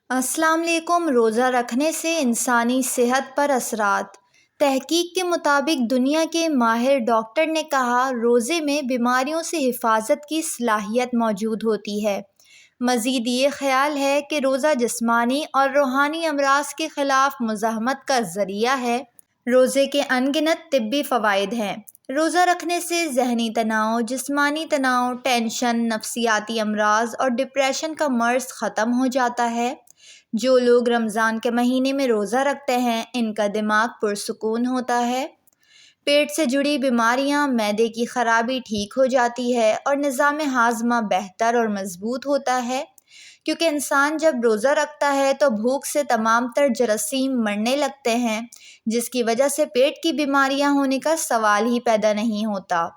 السلام علیکم۔ روزہ رکھنے سے انسانی صحت پر اثرات۔ تحقیق کے مطابق دنیا کے ماہر ڈاکٹر نے کہا روزے میں بیماریوں سے حفاظت کی صلاحیت موجود ہوتی ہے۔ مزید یہ خیال ہے کہ روزہ جسمانی اور روحانی امراض کے خلاف مزاحمت کا ذریعہ ہے۔ روزے کے ان گنت طبی فوائد ہیں۔ روزہ رکھنے سے ذہنی تناؤ، جسمانی تناؤ، ٹینشن، نفسیاتی امراض اور ڈپریشن کا مرض ختم ہو جاتا ہے۔ جو لوگ رمضان کے مہینے میں روزہ رکھتے ہیں ان کا دماغ پرسکون ہوتا ہے۔ پیٹ سے جڑی بیماریاں، معدے کی خرابی ٹھیک ہو جاتی ہے اور نظام ہاضمہ بہتر اور مضبوط ہوتا ہے، کیونکہ انسان جب روزہ رکھتا ہے تو بھوک سے تمام تر جراثیم مرنے لگتے ہیں، جس کی وجہ سے پیٹ کی بیماریاں ہونے کا سوال ہی پیدا نہیں ہوتا۔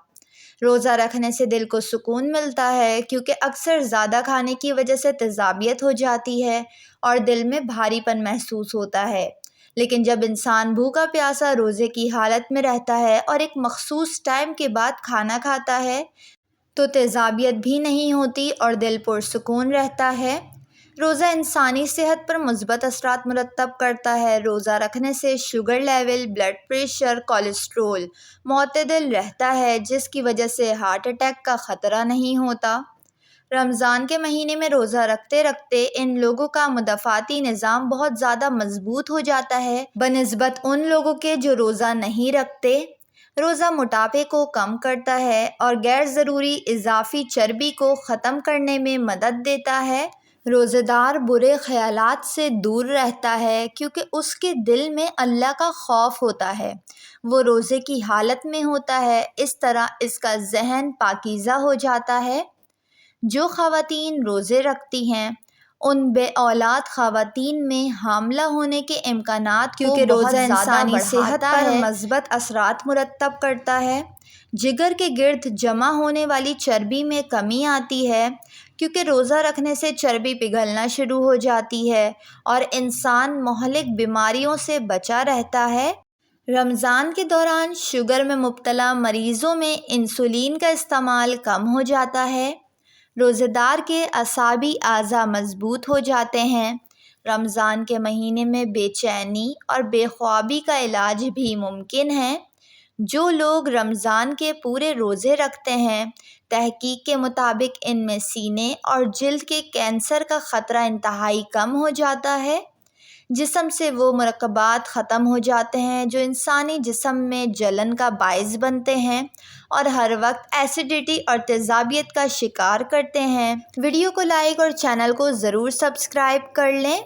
روزہ رکھنے سے دل کو سکون ملتا ہے، کیونکہ اکثر زیادہ کھانے کی وجہ سے تیزابیت ہو جاتی ہے اور دل میں بھاری پن محسوس ہوتا ہے۔ لیکن جب انسان بھوکا پیاسا روزے کی حالت میں رہتا ہے اور ایک مخصوص ٹائم کے بعد کھانا کھاتا ہے تو تیزابیت بھی نہیں ہوتی اور دل پرسکون رہتا ہے۔ روزہ انسانی صحت پر مثبت اثرات مرتب کرتا ہے۔ روزہ رکھنے سے sugar level, blood pressure, cholesterol معتدل رہتا ہے، جس کی وجہ سے ہارٹ اٹیک کا خطرہ نہیں ہوتا۔ رمضان کے مہینے میں روزہ رکھتے رکھتے ان لوگوں کا مدافعتی نظام بہت زیادہ مضبوط ہو جاتا ہے بنسبت ان لوگوں کے جو روزہ نہیں رکھتے۔ روزہ موٹاپے کو کم کرتا ہے اور غیر ضروری اضافی چربی کو ختم کرنے میں مدد دیتا ہے۔ روزہ دار برے خیالات سے دور رہتا ہے، کیونکہ اس کے دل میں اللہ کا خوف ہوتا ہے، وہ روزے کی حالت میں ہوتا ہے، اس طرح اس کا ذہن پاکیزہ ہو جاتا ہے۔ جو خواتین روزے رکھتی ہیں ان بے اولاد خواتین میں حاملہ ہونے کے امکانات کو بہت زیادہ بڑھاتا ہے، مثبت اثرات مرتب کرتا ہے۔ جگر کے گرد جمع ہونے والی چربی میں کمی آتی ہے، کیونکہ روزہ رکھنے سے چربی پگھلنا شروع ہو جاتی ہے اور انسان مہلک بیماریوں سے بچا رہتا ہے۔ رمضان کے دوران شوگر میں مبتلا مریضوں میں انسولین کا استعمال کم ہو جاتا ہے۔ روزہ دار کے اعصابی اعضاء مضبوط ہو جاتے ہیں۔ رمضان کے مہینے میں بے چینی اور بے خوابی کا علاج بھی ممکن ہے۔ جو لوگ رمضان کے پورے روزے رکھتے ہیں، تحقیق کے مطابق ان میں سینے اور جلد کے کینسر کا خطرہ انتہائی کم ہو جاتا ہے۔ جسم سے وہ مرکبات ختم ہو جاتے ہیں جو انسانی جسم میں جلن کا باعث بنتے ہیں اور ہر وقت ایسیڈیٹی اور تیزابیت کا شکار کرتے ہیں۔ ویڈیو کو لائک اور چینل کو ضرور سبسکرائب کر لیں۔